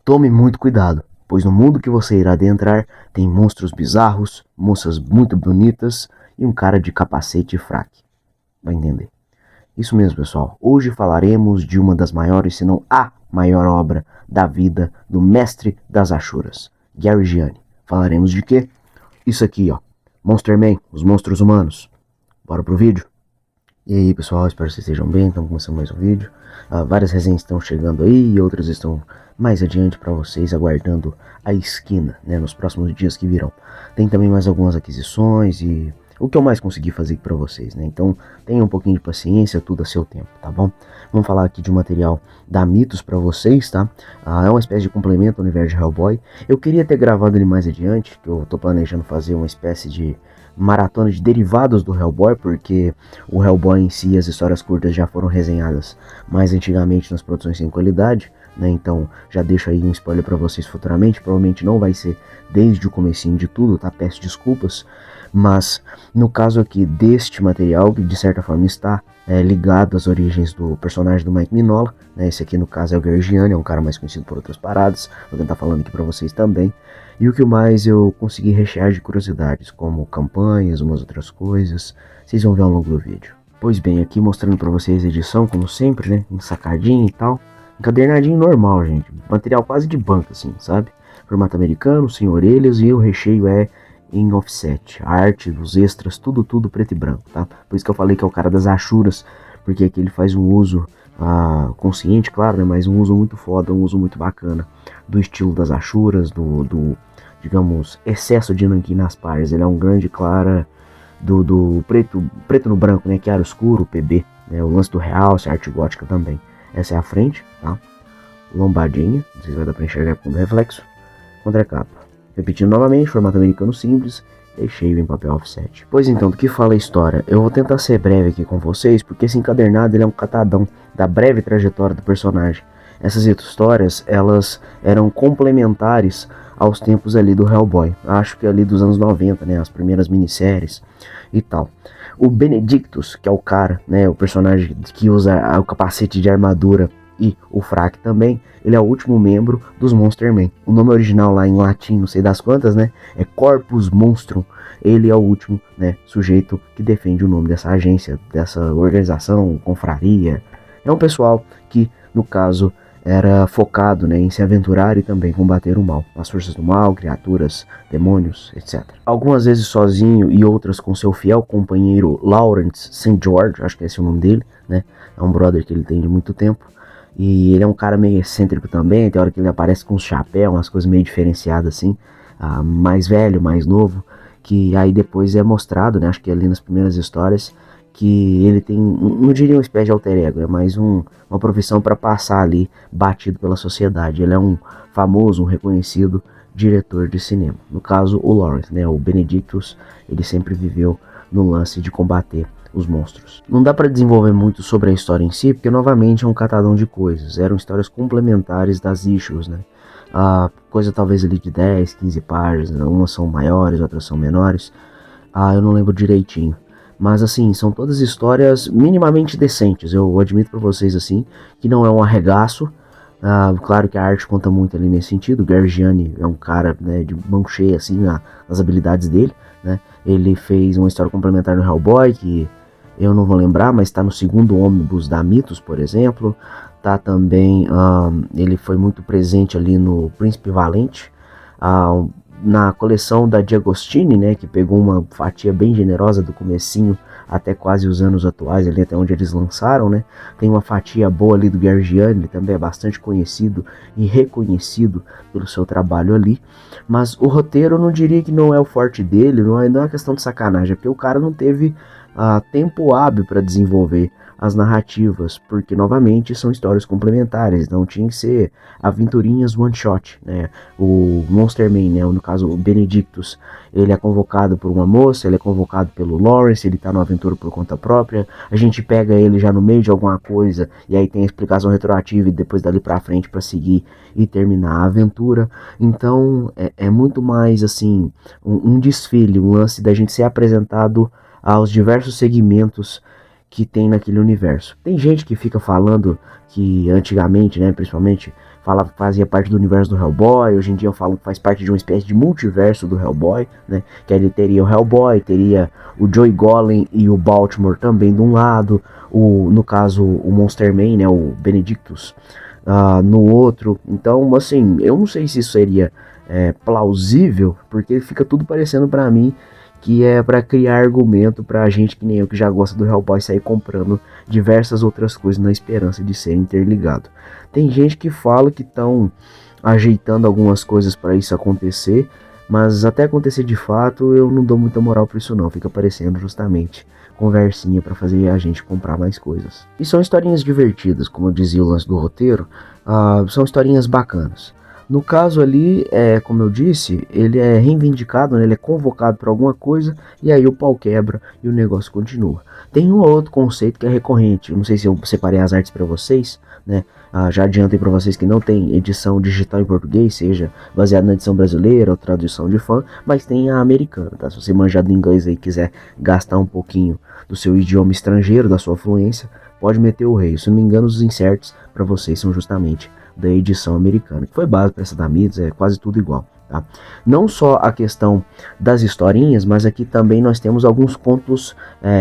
Tome muito cuidado, pois no mundo que você irá adentrar tem monstros bizarros, moças muito bonitas e um cara de capacete e fraque. Vai entender. Isso mesmo, pessoal. Hoje falaremos de uma das maiores, se não a maior obra da vida do mestre das Ashuras, Gary Gianni. Falaremos de quê? Isso aqui, ó. Monster Man, os monstros humanos. Bora pro vídeo? E aí, pessoal, espero que vocês estejam bem. Estamos começando mais um vídeo. Várias resenhas estão chegando aí e outras estão mais adiante para vocês, aguardando a esquina, né, nos próximos dias que virão. Tem também mais algumas aquisições e o que eu mais consegui fazer para vocês, né? Então, tenham um pouquinho de paciência, tudo a seu tempo, tá bom? Vamos falar aqui de um material da Mitos para vocês, tá? É uma espécie de complemento ao universo de Hellboy. Eu queria ter gravado ele mais adiante, que eu tô planejando fazer uma espécie de maratona de derivados do Hellboy, porque o Hellboy em si, as histórias curtas já foram resenhadas mais antigamente nas produções sem qualidade, né? Então já deixo aí um spoiler para vocês futuramente, provavelmente não vai ser desde o comecinho de tudo, tá? Peço desculpas, mas no caso aqui deste material, que de certa forma está ligado às origens do personagem do Mike Mignola, né? Esse aqui no caso é o Gary Gianni, é um cara mais conhecido por outras paradas, vou tentar falando aqui para vocês também. E o que mais eu consegui rechear de curiosidades, como campanhas, umas outras coisas, vocês vão ver ao longo do vídeo. Pois bem, aqui mostrando para vocês a edição, como sempre, né, ensacadinho e tal, encadernadinho normal, gente, material quase de banca, assim, sabe? Formato americano, sem orelhas, e o recheio é em offset, a arte, os extras, tudo preto e branco, tá? Por isso que eu falei que é o cara das Ashuras, porque aqui ele faz um uso consciente, claro, né, mas um uso muito foda, um uso muito bacana do estilo das Ashuras, digamos, excesso de nanquim nas páginas. Ele é um grande clara do preto no branco, né, que era escuro, PB, né, o lance do realce, a arte gótica também. Essa é a frente, tá? Lombadinha, não sei se vai dar pra enxergar com o reflexo. Contracapa. Repetindo novamente, formato americano simples, recheio em papel offset. Pois então, do que fala a história? Eu vou tentar ser breve aqui com vocês, porque esse encadernado ele é um catadão da breve trajetória do personagem. Essas histórias, elas eram complementares aos tempos ali do Hellboy. Acho que ali dos anos 90, né, as primeiras minisséries e tal. O Benedictus, que é o cara, né, o personagem que usa o capacete de armadura e o fraque também, ele é o último membro dos Monster Men. O nome original lá em latim, não sei das quantas, né, é Corpus Monstrum. Ele é o último, né, sujeito que defende o nome dessa agência, dessa organização, confraria. É um pessoal que, no caso, era focado, né, em se aventurar e também combater o mal, as forças do mal, criaturas, demônios, etc. Algumas vezes sozinho e outras com seu fiel companheiro Lawrence St. George, acho que esse é o nome dele, né? É um brother que ele tem de muito tempo. E ele é um cara meio excêntrico também, tem hora que ele aparece com um chapéu, umas coisas meio diferenciadas assim, mais velho, mais novo, que aí depois é mostrado, né, acho que ali nas primeiras histórias, que ele tem, não diria uma espécie de alter ego, é mais uma profissão para passar ali batido pela sociedade. Ele é um famoso, um reconhecido diretor de cinema. No caso, o Lawrence, né, o Benedictus, ele sempre viveu no lance de combater os monstros. Não dá para desenvolver muito sobre a história em si, porque novamente é um catadão de coisas. Eram histórias complementares das issues, né? Coisa talvez ali de 10, 15 páginas, umas são maiores, outras são menores. Eu não lembro direitinho. Mas assim, são todas histórias minimamente decentes. Eu admito para vocês assim, que não é um arregaço. Claro que a arte conta muito ali nesse sentido. O Gary Gianni é um cara, né, de mão cheia assim nas habilidades dele, né? Ele fez uma história complementar no Hellboy, que eu não vou lembrar, mas está no segundo ônibus da Mitos, por exemplo. Tá também, ele foi muito presente ali no Príncipe Valente, na coleção da Diagostini, né, que pegou uma fatia bem generosa do comecinho até quase os anos atuais, ali até onde eles lançaram, né. Tem uma fatia boa ali do Gary Gianni, ele também é bastante conhecido e reconhecido pelo seu trabalho ali, mas o roteiro eu não diria que não é o forte dele, não é uma questão de sacanagem, é porque o cara não teve tempo hábil para desenvolver as narrativas, porque novamente são histórias complementares, não tinha que ser aventurinhas one shot, né? O Monster Man, né, no caso o Benedictus, ele é convocado por uma moça, ele é convocado pelo Lawrence, ele tá numa aventura por conta própria, a gente pega ele já no meio de alguma coisa, e aí tem a explicação retroativa e depois dali pra frente pra seguir e terminar a aventura. Então é muito mais assim, um desfile, um lance da gente ser apresentado aos diversos segmentos que tem naquele universo. Tem gente que fica falando que antigamente, né, principalmente, fazia parte do universo do Hellboy. Hoje em dia eu falo que faz parte de uma espécie de multiverso do Hellboy, né? Que ele teria o Hellboy, teria o Joey Golem e o Baltimore também de um lado, no caso o Monster Man, né, o Benedictus, no outro. Então, assim, eu não sei se isso seria plausível, porque fica tudo parecendo pra mim que é para criar argumento pra gente que nem eu, que já gosta do Hellboy, sair comprando diversas outras coisas na esperança de ser interligado. Tem gente que fala que estão ajeitando algumas coisas para isso acontecer, mas até acontecer de fato eu não dou muita moral para isso não, fica parecendo justamente conversinha para fazer a gente comprar mais coisas. E são historinhas divertidas, como eu dizia o lance do roteiro, são historinhas bacanas. No caso ali, como eu disse, ele é reivindicado, né, ele é convocado para alguma coisa e aí o pau quebra e o negócio continua. Tem um outro conceito que é recorrente, eu não sei se eu separei as artes para vocês, né? Já adiantei para vocês que não tem edição digital em português, seja baseada na edição brasileira ou tradução de fã, mas tem a americana, tá? Se você manjar do inglês aí e quiser gastar um pouquinho do seu idioma estrangeiro, da sua fluência, pode meter o rei. Se não me engano, os inserts para vocês são justamente da edição americana, que foi base para essa da Midas, é quase tudo igual. Tá? Não só a questão das historinhas, mas aqui também nós temos alguns contos,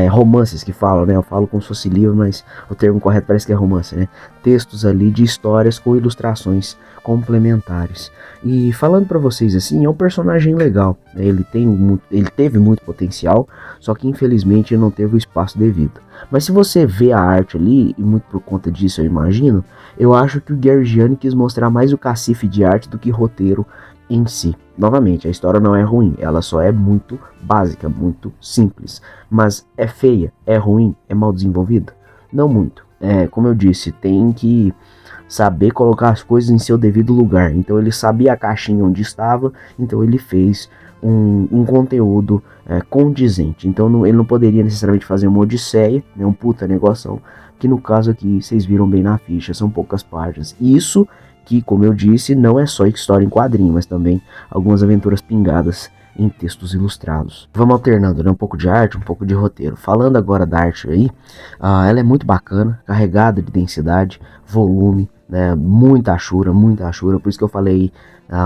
romances que falam, né? Eu falo como se fosse livro, mas o termo correto parece que é romance, né? Textos ali de histórias com ilustrações complementares. E falando para vocês assim, é um personagem legal, né? Ele teve muito potencial, só que infelizmente não teve o espaço devido. Mas se você vê a arte ali, e muito por conta disso eu imagino, eu acho que o Gary Gianni quis mostrar mais o cacife de arte do que roteiro em si. Novamente, a história não é ruim, ela só é muito básica, muito simples. Mas é feia, é ruim, é mal desenvolvida? Não muito. Como eu disse, tem que saber colocar as coisas em seu devido lugar. Então ele sabia a caixinha onde estava, então ele fez um conteúdo condizente. Então ele não poderia necessariamente fazer uma odisseia, né, um puta negoção, que no caso aqui vocês viram bem na ficha, são poucas páginas. Isso que, como eu disse, não é só história em quadrinho, mas também algumas aventuras pingadas em textos ilustrados. Vamos alternando, né? Um pouco de arte, um pouco de roteiro. Falando agora da arte aí, ela é muito bacana, carregada de densidade, volume, né? Muita achura, por isso que eu falei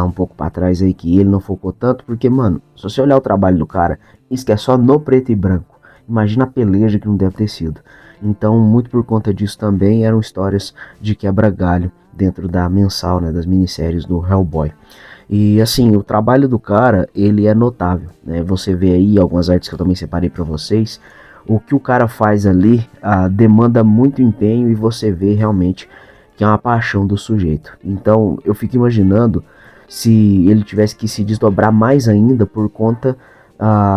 um pouco para trás aí que ele não focou tanto, porque, mano, se você olhar o trabalho do cara, isso que é só no preto e branco, imagina a peleja que não deve ter sido. Então, muito por conta disso também, eram histórias de quebra-galho dentro da mensal, né, das minisséries do Hellboy. E assim, o trabalho do cara, ele é notável, né? Você vê aí algumas artes que eu também separei para vocês. O que o cara faz ali demanda muito empenho e você vê realmente que é uma paixão do sujeito. Então, eu fico imaginando se ele tivesse que se desdobrar mais ainda por conta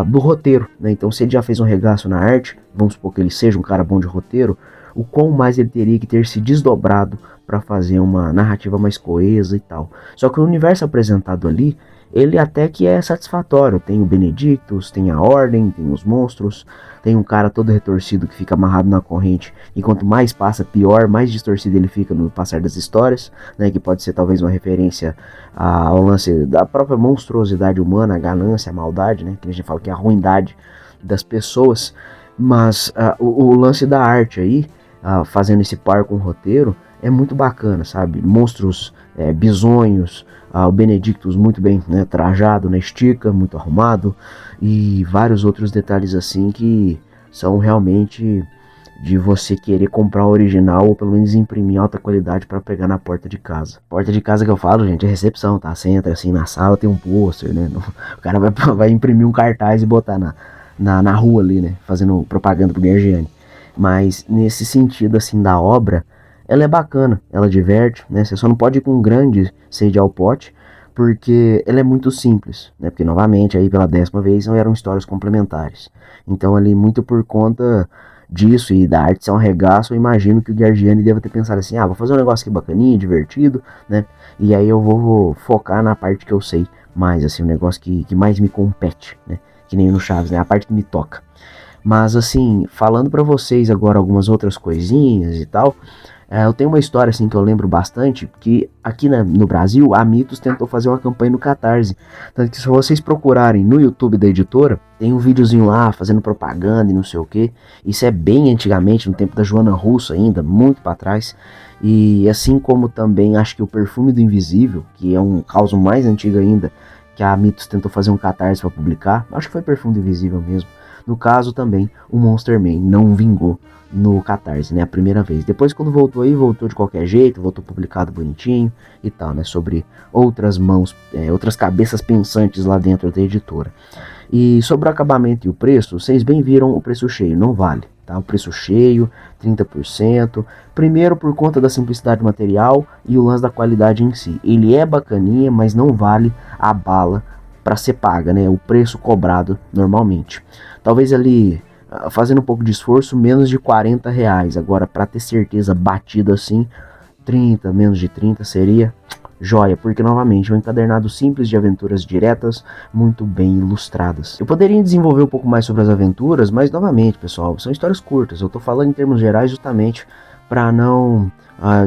do roteiro, né? Então, se ele já fez um regaço na arte, vamos supor que ele seja um cara bom de roteiro, o quão mais ele teria que ter se desdobrado para fazer uma narrativa mais coesa e tal. Só que o universo apresentado ali, ele até que é satisfatório. Tem o Benedictus, tem a Ordem, tem os monstros, tem um cara todo retorcido que fica amarrado na corrente, e quanto mais passa, pior, mais distorcido ele fica no passar das histórias, né, que pode ser talvez uma referência ao lance da própria monstruosidade humana, a ganância, a maldade, né, que a gente fala que é a ruindade das pessoas. Mas o lance da arte aí, fazendo esse par com o roteiro, é muito bacana, sabe? Monstros bizonhos, o Benedictus muito bem, né, trajado na estica, muito arrumado, e vários outros detalhes assim que são realmente de você querer comprar o original ou pelo menos imprimir alta qualidade para pegar na porta de casa. Porta de casa que eu falo, gente, é recepção, tá? Você entra assim na sala, tem um pôster, né? O cara vai imprimir um cartaz e botar na rua ali, né? Fazendo propaganda pro Gergiane. Mas nesse sentido assim da obra, ela é bacana, ela diverte, né? Você só não pode ir com um grande sede ao pote, porque ela é muito simples, né? Porque novamente aí pela 10ª vez não eram histórias complementares. Então ali muito por conta disso e da arte ser um regaço, eu imagino que o Giargiani deva ter pensado assim, vou fazer um negócio aqui bacaninho, divertido, né? E aí eu vou focar na parte que eu sei mais, assim, um negócio que mais me compete, né? Que nem no Chaves, né? A parte que me toca. Mas assim, falando pra vocês agora algumas outras coisinhas e tal, Eu tenho uma história assim que eu lembro bastante, que aqui no Brasil a Mitos tentou fazer uma campanha no Catarse. Tanto que se vocês procurarem no YouTube da editora, tem um videozinho lá fazendo propaganda e não sei o que. Isso é bem antigamente, no tempo da Joana Russo ainda, muito para trás. E assim como também acho que o Perfume do Invisível, que é um caso mais antigo ainda, que a Mitos tentou fazer um Catarse para publicar, acho que foi Perfume do Invisível mesmo. No caso também, o Monster Man não vingou no Catarse, né, a primeira vez. Depois quando voltou aí, voltou de qualquer jeito, voltou publicado bonitinho e tal, né, sobre outras mãos, outras cabeças pensantes lá dentro da editora. E sobre o acabamento e o preço, vocês bem viram o preço cheio, não vale, tá? O preço cheio, 30%, primeiro por conta da simplicidade do material e o lance da qualidade em si. Ele é bacaninha, mas não vale a bala para ser paga, né? O preço cobrado normalmente. Talvez ali, fazendo um pouco de esforço, menos de R$ 40. Agora, para ter certeza batida assim, 30, menos de 30 seria joia, porque novamente é um encadernado simples de aventuras diretas, muito bem ilustradas. Eu poderia desenvolver um pouco mais sobre as aventuras, mas novamente, pessoal, são histórias curtas. Eu tô falando em termos gerais justamente para não,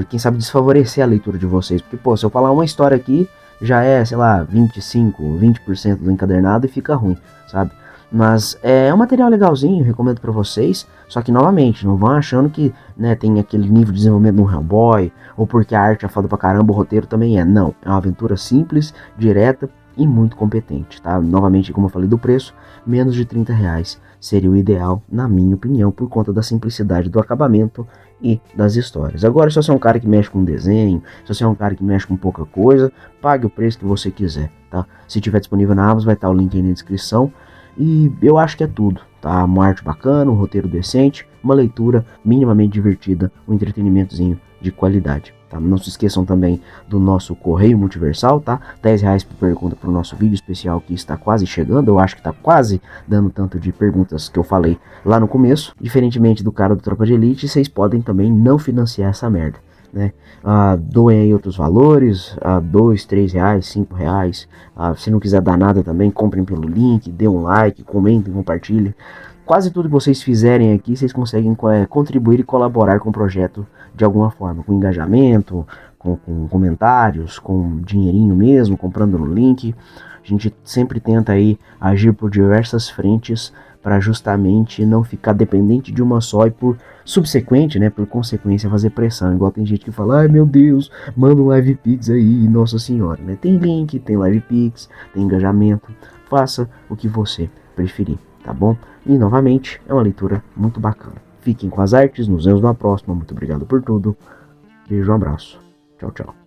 quem sabe, desfavorecer a leitura de vocês. Porque, pô, se eu falar uma história aqui, já é, sei lá, 25, 20% do encadernado e fica ruim, sabe? Mas é um material legalzinho, recomendo para vocês. Só que, novamente, não vão achando que, né, tem aquele nível de desenvolvimento de um Hellboy, ou porque a arte é foda pra caramba, o roteiro também é. Não, é uma aventura simples, direta e muito competente, tá? Novamente, como eu falei do preço, menos de R$ 30 seria o ideal, na minha opinião, por conta da simplicidade do acabamento e das histórias. Agora, se você é um cara que mexe com desenho, se você é um cara que mexe com pouca coisa, pague o preço que você quiser, tá? Se tiver disponível na Amazon, vai estar o link aí na descrição. E eu acho que é tudo, tá? Uma arte bacana, um roteiro decente, uma leitura minimamente divertida, um entretenimentozinho de qualidade, tá? Não se esqueçam também do nosso correio multiversal, tá? R$ 10 por pergunta para o nosso vídeo especial que está quase chegando. Eu acho que está quase dando tanto de perguntas que eu falei lá no começo. Diferentemente do cara do Tropa de Elite, vocês podem também não financiar essa merda, né? Doem aí outros valores, R$ 2, R$ 3, R$ 5. Se não quiser dar nada também, comprem pelo link, dê um like, comentem, compartilhem. Quase tudo que vocês fizerem aqui, vocês conseguem contribuir e colaborar com o projeto de alguma forma, com engajamento, com comentários, com dinheirinho mesmo, comprando no link. A gente sempre tenta aí agir por diversas frentes para justamente não ficar dependente de uma só e por subsequente, né, por consequência, fazer pressão. Igual tem gente que fala, ai meu Deus, manda um live pix aí, nossa senhora, né? Tem link, tem live pix, tem engajamento, faça o que você preferir, tá bom? E novamente, é uma leitura muito bacana. Fiquem com as artes, nos vemos na próxima, muito obrigado por tudo, beijo, um abraço, tchau, tchau.